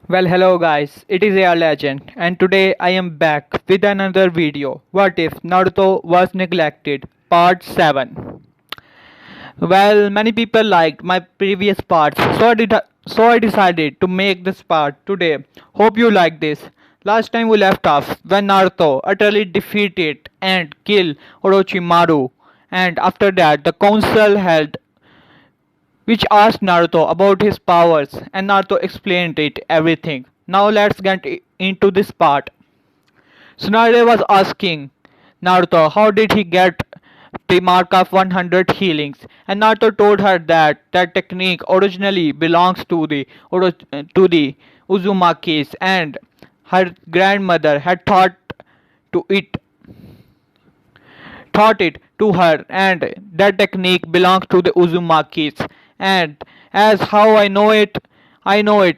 Well, hello guys, it is AR Legend, and today I am back with another video. What if Naruto was neglected? Part 7. Well, many people liked my previous parts, so I decided to make this part today. Hope you like this. Last time we left off when Naruto utterly defeated and killed Orochimaru, and after that the council held which asked Naruto about his powers, and Naruto explained it everything. Now let's get into this part. Tsunade was asking Naruto how did he get the mark of 100 healings, and Naruto told her that that technique originally belongs to the Uzumakis, and her grandmother had to it taught it to her, and that technique belongs to the Uzumakis. And as how I know it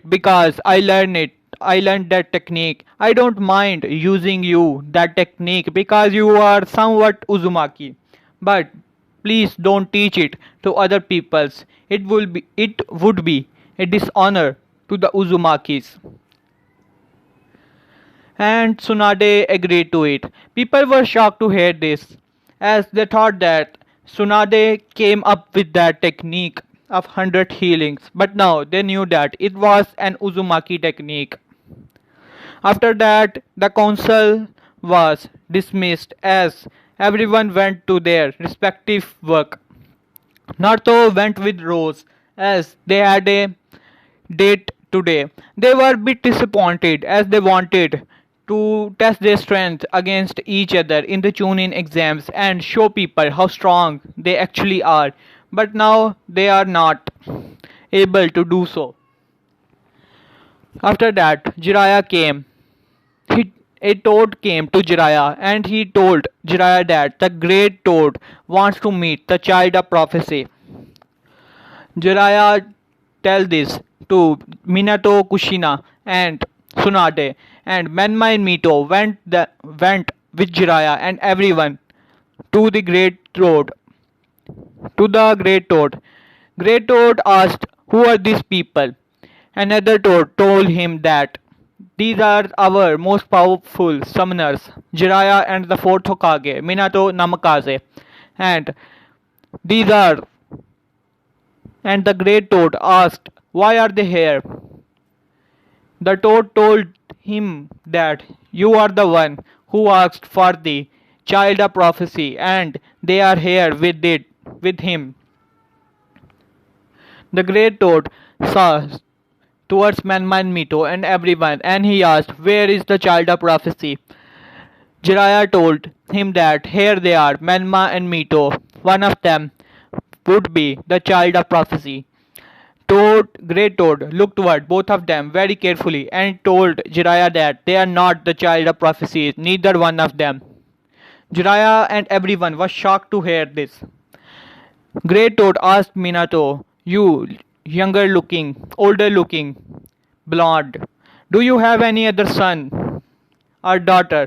because I learned it. I learned that technique. I don't mind using you that technique because you are somewhat Uzumaki. But please don't teach it to other peoples. It would be a dishonor to the Uzumakis. And Tsunade agreed to it. People were shocked to hear this, as they thought that Tsunade came up with that technique of 100 healings, but now they knew that it was an Uzumaki technique. After that, the council was dismissed as everyone went to their respective work. Naruto went with Rose as they had a date today. They were a bit disappointed as they wanted to test their strength against each other in the Chunin exams and show people how strong they actually are. But now they are not able to do so. After that, Jiraiya came. A toad came to Jiraiya and he told Jiraiya that the great toad wants to meet the child of prophecy. Jiraiya tell this to Minato Kushina and Tsunade, and Menma and Mito went with Jiraiya and everyone to the great toad. Great toad asked, "Who are these people?" Another toad told him that these are our most powerful summoners, Jiraiya and the fourth Hokage, Minato Namikaze. And these are and the great toad asked, "Why are they here?" The toad told him that you are the one who asked for the child of prophecy and they are here with him. The great toad saw towards Menma and Mito and everyone and he asked, "Where is the child of prophecy?" Jiraiya told him that here they are, Menma and Mito. One of them would be the child of prophecy. Great Toad looked toward both of them very carefully and told Jiraiya that they are not the child of prophecy, neither one of them. Jiraiya and everyone was shocked to hear this. Great Toad asked Minato, "You older looking, blonde, do you have any other son or daughter?"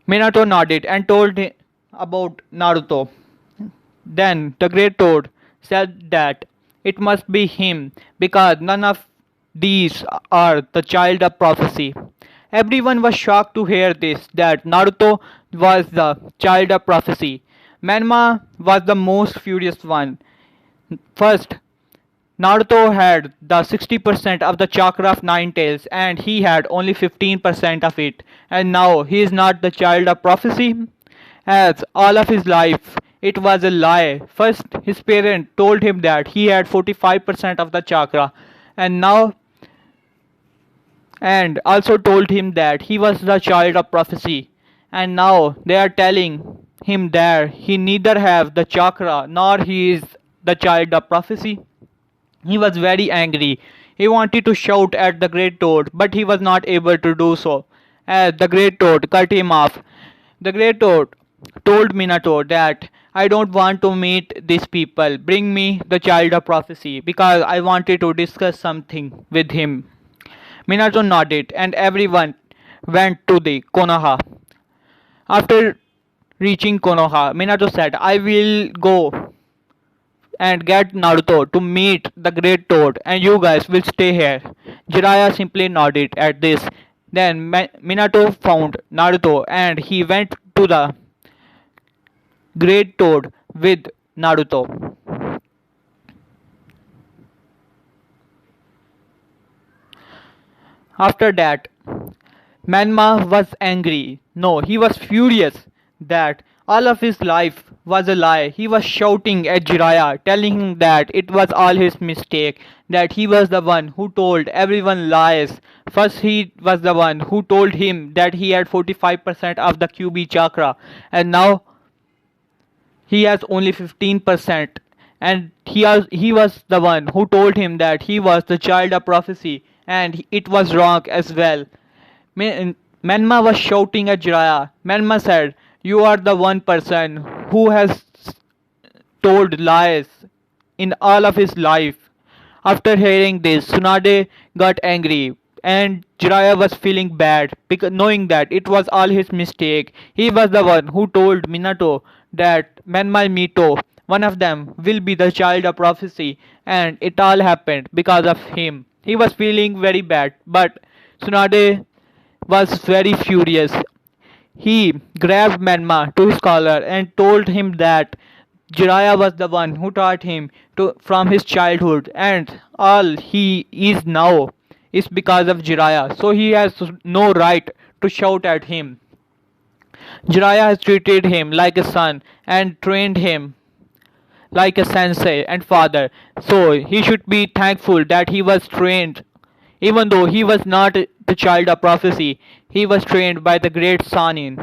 Minato nodded and told him about Naruto. Then the Great Toad said that it must be him because none of these are the child of prophecy. Everyone was shocked to hear this that Naruto was the child of prophecy. Menma was the most furious one. First, Naruto had the 60% of the chakra of Nine Tails and he had only 15% of it. And now he is not the child of prophecy? As all of his life it was a lie. First, his parent told him that he had 45% of the chakra and now and also told him that he was the child of prophecy. And now they are telling him that he neither have the chakra nor he is the child of prophecy. He was very angry. He wanted to shout at the Great Toad, but he was not able to do so, as the Great Toad cut him off. The Great Toad told Minato that I don't want to meet these people. Bring me the child of prophecy because I wanted to discuss something with him. Minato nodded and everyone went to the Konoha. After reaching Konoha, Minato said, "I will go and get Naruto to meet the Great Toad and you guys will stay here." Jiraiya simply nodded at this. Then Minato found Naruto and he went to the Great Toad with Naruto. After that, Manma was angry. No, he was furious that all of his life was a lie. He was shouting at Jiraiya, telling him that it was all his mistake, that he was the one who told everyone lies. First, he was the one who told him that he had 45% of the QB chakra, and now he has only 15%. And he was the one who told him that he was the child of prophecy, and it was wrong as well. Menma was shouting at Jiraiya. Menma said, "You are the one person who has told lies in all of his life." After hearing this, Tsunade got angry and Jiraiya was feeling bad because knowing that it was all his mistake. He was the one who told Minato that Menma Mito, one of them, will be the child of prophecy, and it all happened because of him. He was feeling very bad, but Tsunade was very furious. He grabbed Menma to his collar and told him that Jiraiya was the one who taught him from his childhood, and all he is now is because of Jiraiya. So he has no right to shout at him. Jiraiya has treated him like a son and trained him like a sensei and father. So he should be thankful that he was trained. Even though he was not the child of prophecy, he was trained by the great Sanin.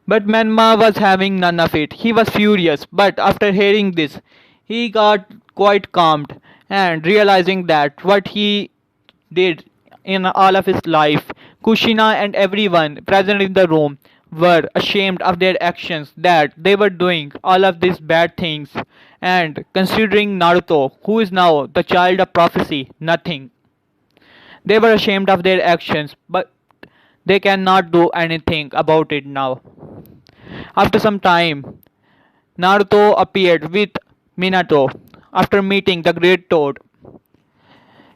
But Menma was having none of it. He was furious, but after hearing this, he got quite calmed and realizing that what he did in all of his life, Kushina and everyone present in the room were ashamed of their actions, that they were doing all of these bad things, and considering Naruto, who is now the child of prophecy, nothing. They were ashamed of their actions, but they cannot do anything about it now. After some time, Naruto appeared with Minato after meeting the Great Toad.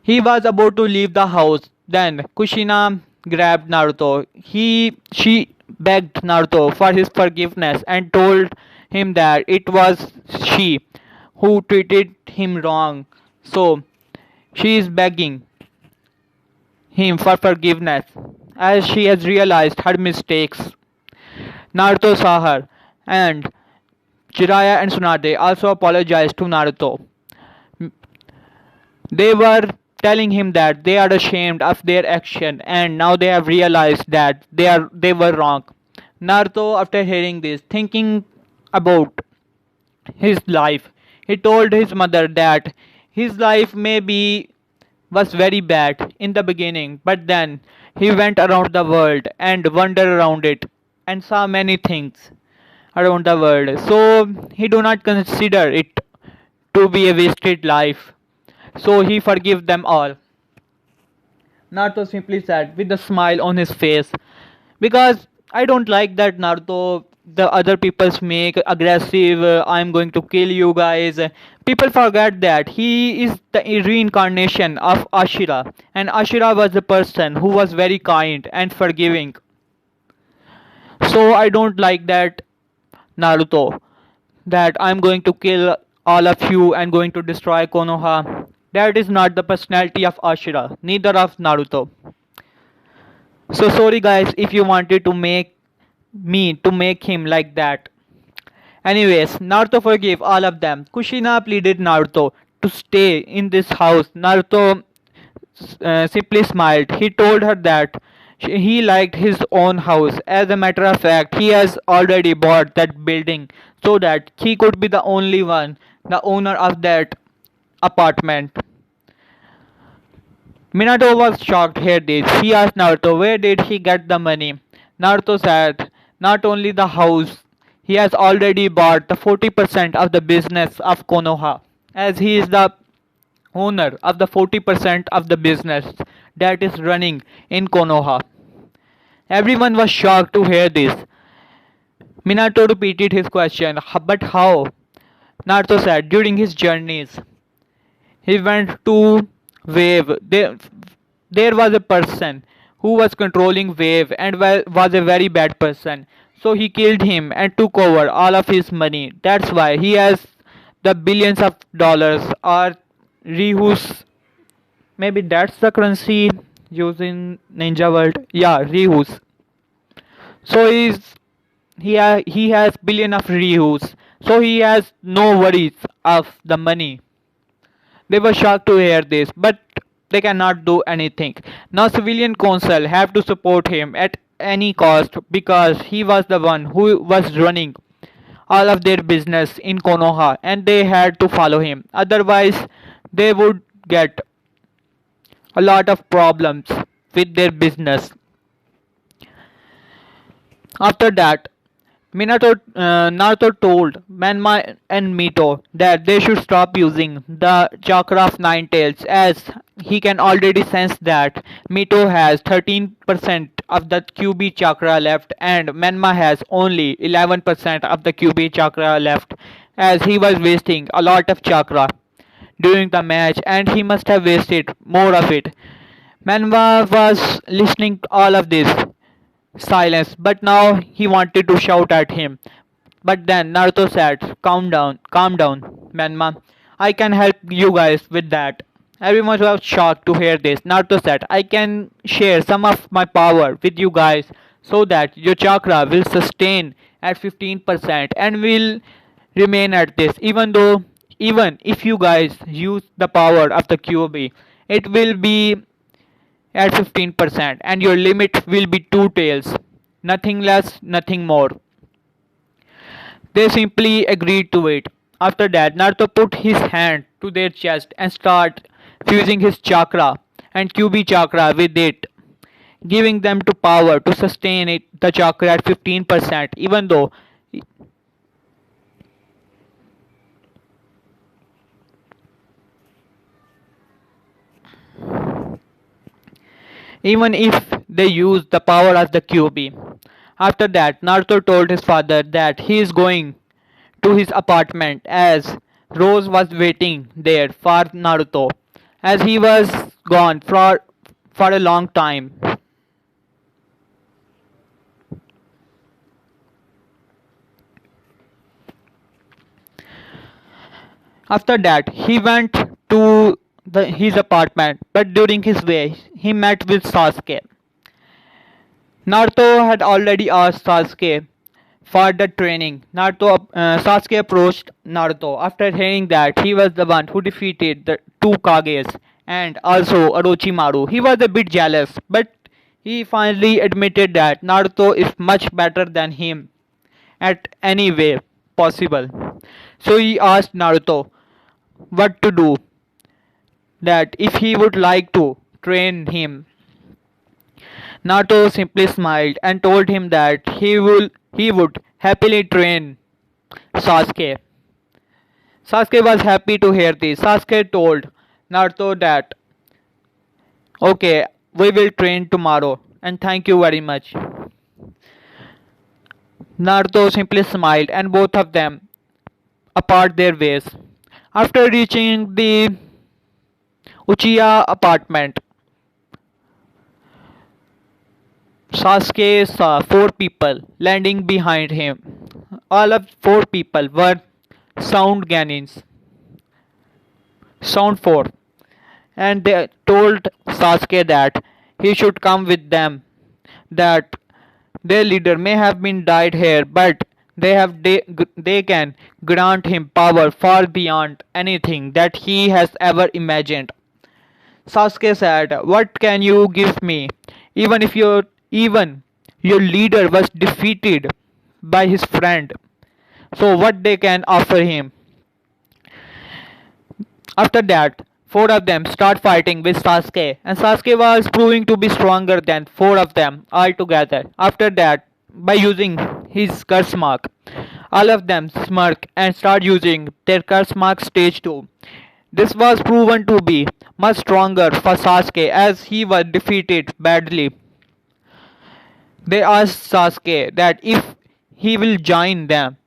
He was about to leave the house. Then Kushina grabbed Naruto. She begged Naruto for his forgiveness and told him that it was she who treated him wrong. So she is begging him for forgiveness as she has realized her mistakes. Naruto saw her, and Jiraiya and Tsunade also apologized to Naruto. They were telling him that they are ashamed of their action and now they have realized that they were wrong. Naruto, after hearing this, thinking about his life, he told his mother that his life maybe was very bad in the beginning, but then he went around the world and wandered around it and saw many things around the world. So he do not consider it to be a wasted life. So he forgive them all. Naruto simply said with a smile on his face. Because I don't like that Naruto the other people's make aggressive, I'm going to kill you guys. People forget that he is the reincarnation of Ashira, and Ashira was the person who was very kind and forgiving. So I don't like that Naruto, that I'm going to kill all of you and going to destroy Konoha. That is not the personality of Ashira, neither of Naruto. So sorry guys if you wanted to make him like that. Anyways, Naruto forgave all of them. Kushina pleaded Naruto to stay in this house. Naruto simply smiled. He told her that he liked his own house. As a matter of fact, he has already bought that building so that he could be the only one, the owner of that apartment. Minato was shocked to hear this. He asked Naruto where did he get the money. Naruto said not only the house, he has already bought the 40% of the business of Konoha, as he is the owner of the 40% of the business that is running in Konoha. Everyone was shocked to hear this. Minato repeated his question, but how? Naruto said during his journeys, he went to Wave. there was a person who was controlling Wave and was a very bad person. So he killed him and took over all of his money. That's why he has the billions of dollars or Rihus. Maybe that's the currency used in Ninja World. Yeah, Rihus. So he has billion of Rihus. So he has no worries of the money. They were shocked to hear this, but they cannot do anything. Now civilian council have to support him at any cost because he was the one who was running all of their business in Konoha and they had to follow him. Otherwise, they would get a lot of problems with their business. After that, Naruto told Manma and Mito that they should stop using the chakra of Nine Tails as he can already sense that Mito has 13% of the QB chakra left and Manma has only 11% of the QB chakra left as he was wasting a lot of chakra during the match and he must have wasted more of it. Manma was listening to all of this silence, but now he wanted to shout at him. But then Naruto said, calm down, Menma. I can help you guys with that. Everyone was shocked to hear this. Naruto said, I can share some of my power with you guys so that your chakra will sustain at 15% and will remain at this even if you guys use the power of the QB, it will be at 15% and your limit will be two tails. Nothing less, nothing more. They simply agreed to it. After that, Naruto put his hand to their chest and started fusing his chakra and QB chakra with it, giving them to power to sustain it the chakra at 15%, even if they use the power of the QB. After that, Naruto told his father that he is going to his apartment as Rose was waiting there for Naruto as he was gone for a long time. After that, he went to his apartment, but during his way, he met with Sasuke. Naruto had already asked Sasuke for the training. Sasuke approached Naruto after hearing that he was the one who defeated the two Kages and also Orochimaru. He was a bit jealous, but he finally admitted that Naruto is much better than him at any way possible. So he asked Naruto what to do, that if he would like to train him. Naruto simply smiled and told him that he would happily train Sasuke. Sasuke was happy to hear this. Sasuke told Naruto that okay, we will train tomorrow and thank you very much. Naruto simply smiled and both of them apart their ways. After reaching the Uchiha apartment, Sasuke saw four people landing behind him. All of four people were Sound Ganins. Sound 4. And they told Sasuke that he should come with them. That their leader may have been died here, but they can grant him power far beyond anything that he has ever imagined. Sasuke said, "What can you give me? Even your leader was defeated by his friend. So what they can offer him?" After that, four of them start fighting with Sasuke, and Sasuke was proving to be stronger than four of them altogether. After that, by using his curse mark, all of them smirk and start using their curse mark stage 2. This was proven to be much stronger for Sasuke as he was defeated badly. They asked Sasuke that if he will join them,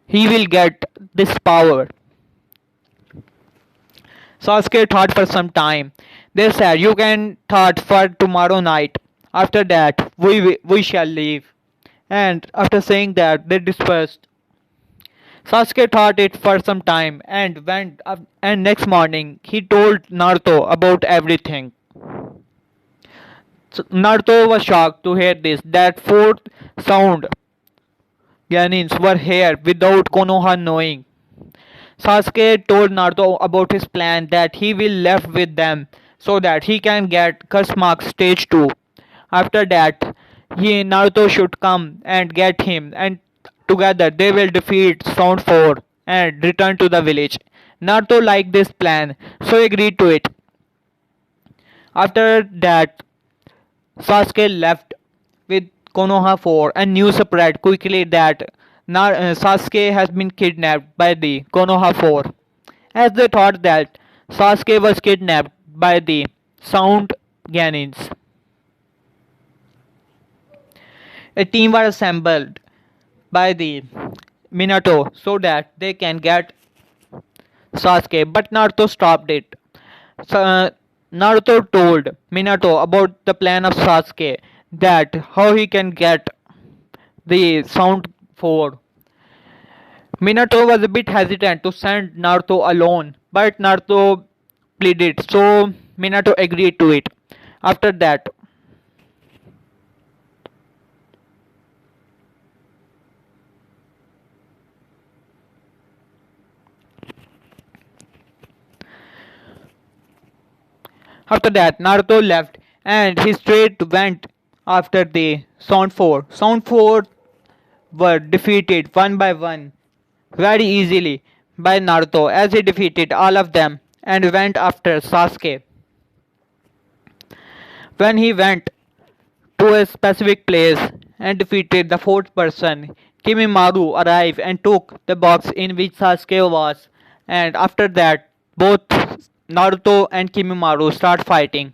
he will get this power. Sasuke thought for some time. They said, "You can start for tomorrow night. After that, we shall leave." And after saying that, they dispersed. Sasuke thought it for some time and went up, and next morning he told Naruto about everything. Naruto was shocked to hear this that four sound Genins were here without Konoha knowing. Sasuke told Naruto about his plan that he will left with them so that he can get curse mark stage 2. After that, Naruto should come and get him and together they will defeat Sound 4 and return to the village. Naruto liked this plan so he agreed to it. After that, Sasuke left with Konoha 4 and news spread quickly that Sasuke has been kidnapped by the Konoha 4. As they thought that Sasuke was kidnapped by the Sound Genins. A team was assembled by the Minato so that they can get Sasuke, but Naruto stopped it. Naruto told Minato about the plan of Sasuke, that how he can get the Sound 4. Minato was a bit hesitant to send Naruto alone, but Naruto pleaded, so Minato agreed to it. After that, Naruto left and he straight went after the Sound 4. Sound 4 were defeated one by one very easily by Naruto as he defeated all of them and went after Sasuke. When he went to a specific place and defeated the fourth person, Kimimaru arrived and took the box in which Sasuke was, and after that, both Naruto and Kimimaru start fighting.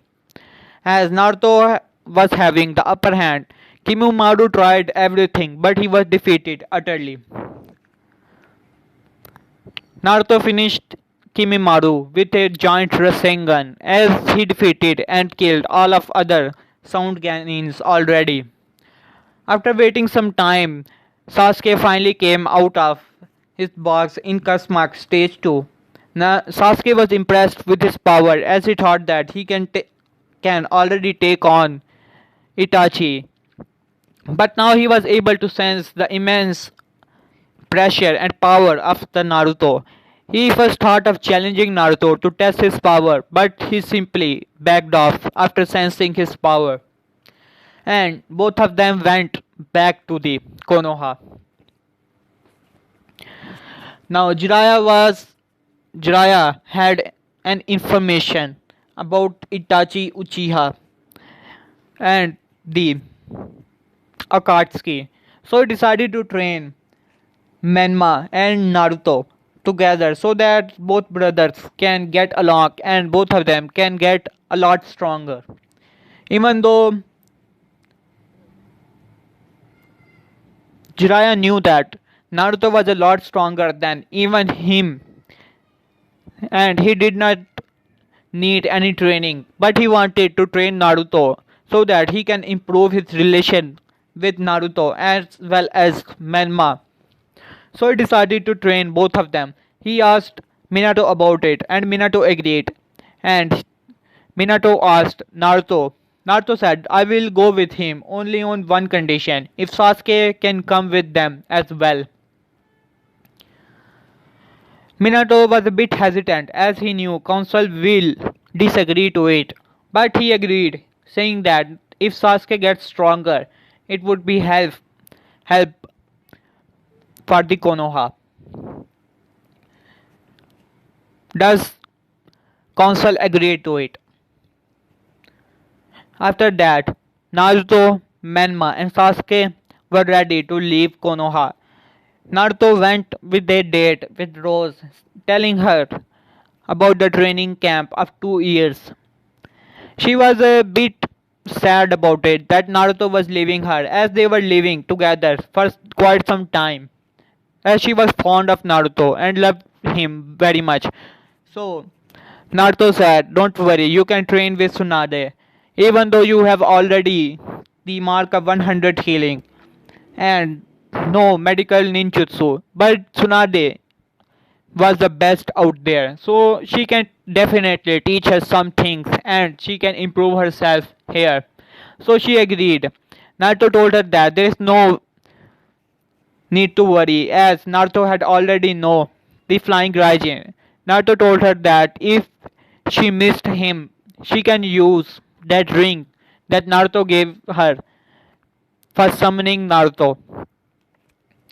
As Naruto was having the upper hand, Kimimaru tried everything but he was defeated utterly. Naruto finished Kimimaru with a giant Rasengan as he defeated and killed all of other Sound Genins already. After waiting some time, Sasuke finally came out of his box in Cusmark Stage 2. Sasuke was impressed with his power as he thought that he can already take on Itachi. But now he was able to sense the immense pressure and power of the Naruto. He first thought of challenging Naruto to test his power, but he simply backed off after sensing his power. And both of them went back to the Konoha. Now Jiraiya had an information about Itachi Uchiha and the Akatsuki. So he decided to train Menma and Naruto together so that both brothers can get along and both of them can get a lot stronger. Even though Jiraiya knew that Naruto was a lot stronger than even him and he did not need any training, but he wanted to train Naruto so that he can improve his relation with Naruto as well as Menma. So he decided to train both of them. He asked Minato about it and Minato agreed. And Minato asked Naruto. Naruto said, "I will go with him only on one condition, if Sasuke can come with them as well." Minato was a bit hesitant as he knew council will disagree to it, but he agreed, saying that if Sasuke gets stronger, it would be help for the Konoha. Does council agree to it? After that, Naruto, Menma and Sasuke were ready to leave Konoha. Naruto went with a date with Rose, telling her about the training camp of 2 years. She was a bit sad about it that Naruto was leaving her as they were living together for quite some time. As she was fond of Naruto and loved him very much. So Naruto said, "Don't worry, you can train with Tsunade. Even though you have already the mark of 100 healing and no medical ninjutsu, but Tsunade was the best out there. So she can definitely teach us some things and she can improve herself here." So she agreed. Naruto told her that there is no need to worry as Naruto had already know the flying Raijin. Naruto told her that if she missed him, she can use that ring that Naruto gave her for summoning Naruto.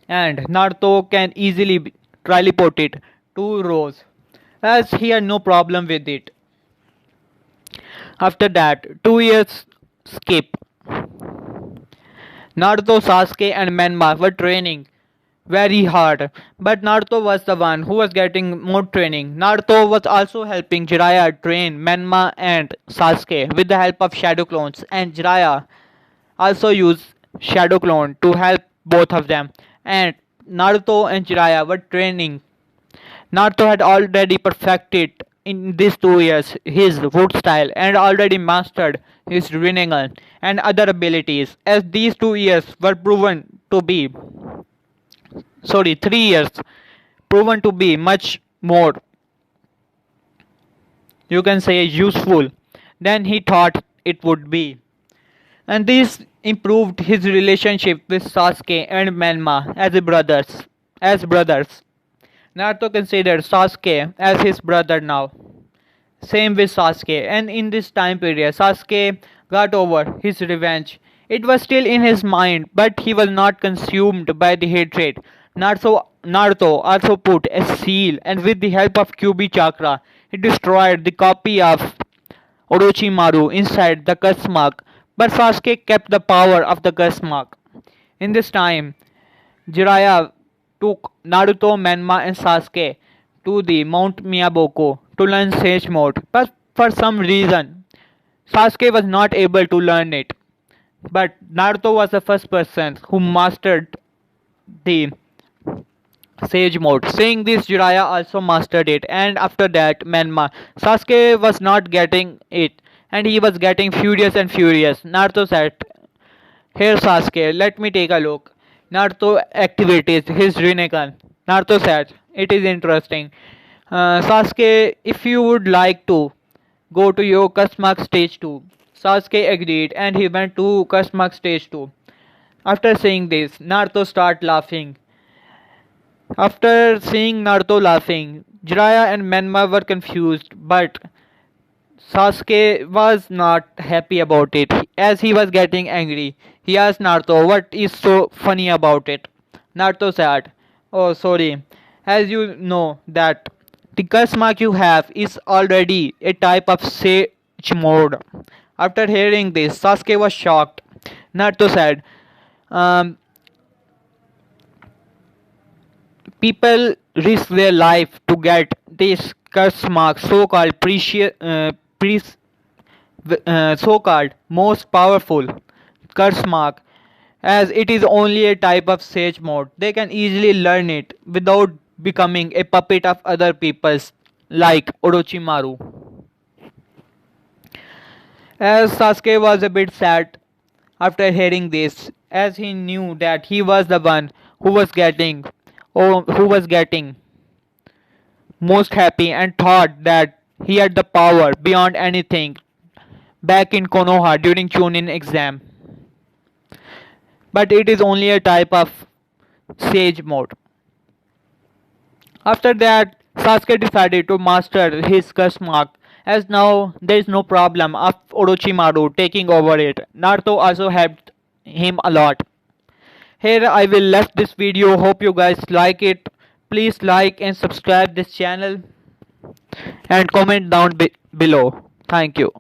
And Naruto can easily teleport it to Rose as he had no problem with it. After that, 2 years skip. Naruto, Sasuke and Menma were training very hard, but Naruto was the one who was getting more training. Naruto was also helping Jiraiya train Menma and Sasuke with the help of Shadow Clones, and Jiraiya also used Shadow Clone to help both of them. And Naruto and Jiraiya were training. Naruto had already perfected in these 2 years his wood style and already mastered his Rinnegan and other abilities, as these 2 years were proven to be 3 years proven to be much more, you can say, useful than he thought it would be. And this improved his relationship with Sasuke and Menma as brothers. Naruto considered Sasuke as his brother now. Same with Sasuke, and in this time period, Sasuke got over his revenge. It was still in his mind, but he was not consumed by the hatred. Naruto also put a seal, and with the help of Kyuubi Chakra, he destroyed the copy of Orochimaru inside the curse mark. But Sasuke kept the power of the curse mark. In this time, Jiraiya took Naruto, Menma, and Sasuke to the Mount Miyaboko to learn Sage Mode, but for some reason, Sasuke was not able to learn it. But Naruto was the first person who mastered the Sage Mode. Saying this, Jiraiya also mastered it, and after that, Menma. Sasuke was not getting it, and he was getting furious and furious. Naruto said, "Here, Sasuke, let me take a look." Naruto activates his Rinnegan. Naruto said, "It is interesting. Sasuke, if you would like to go to your Cusmark Stage 2." Sasuke agreed and he went to Cusmark Stage 2. After saying this, Naruto started laughing. After seeing Naruto laughing, Jiraiya and Menma were confused, but Sasuke was not happy about it as he was getting angry. He asked Naruto what is so funny about it. Naruto said, "Oh, sorry. As you know that the curse mark you have is already a type of Sage Mode." After hearing this, Sasuke was shocked. Naruto said, um, "People risk their life to get this curse mark, so-called so-called most powerful curse mark, as it is only a type of Sage Mode. They can easily learn it without becoming a puppet of other people's like Orochimaru." As Sasuke was a bit sad after hearing this, as he knew that he was the one who was getting most happy and thought that he had the power beyond anything back in Konoha during Chunin exam. But it is only a type of Sage Mode. After that, Sasuke decided to master his curse mark, as now there is no problem of Orochimaru taking over it. Naruto also helped him a lot. Here I will left this video. Hope you guys like it. Please like and subscribe this channel and comment down below. Thank you.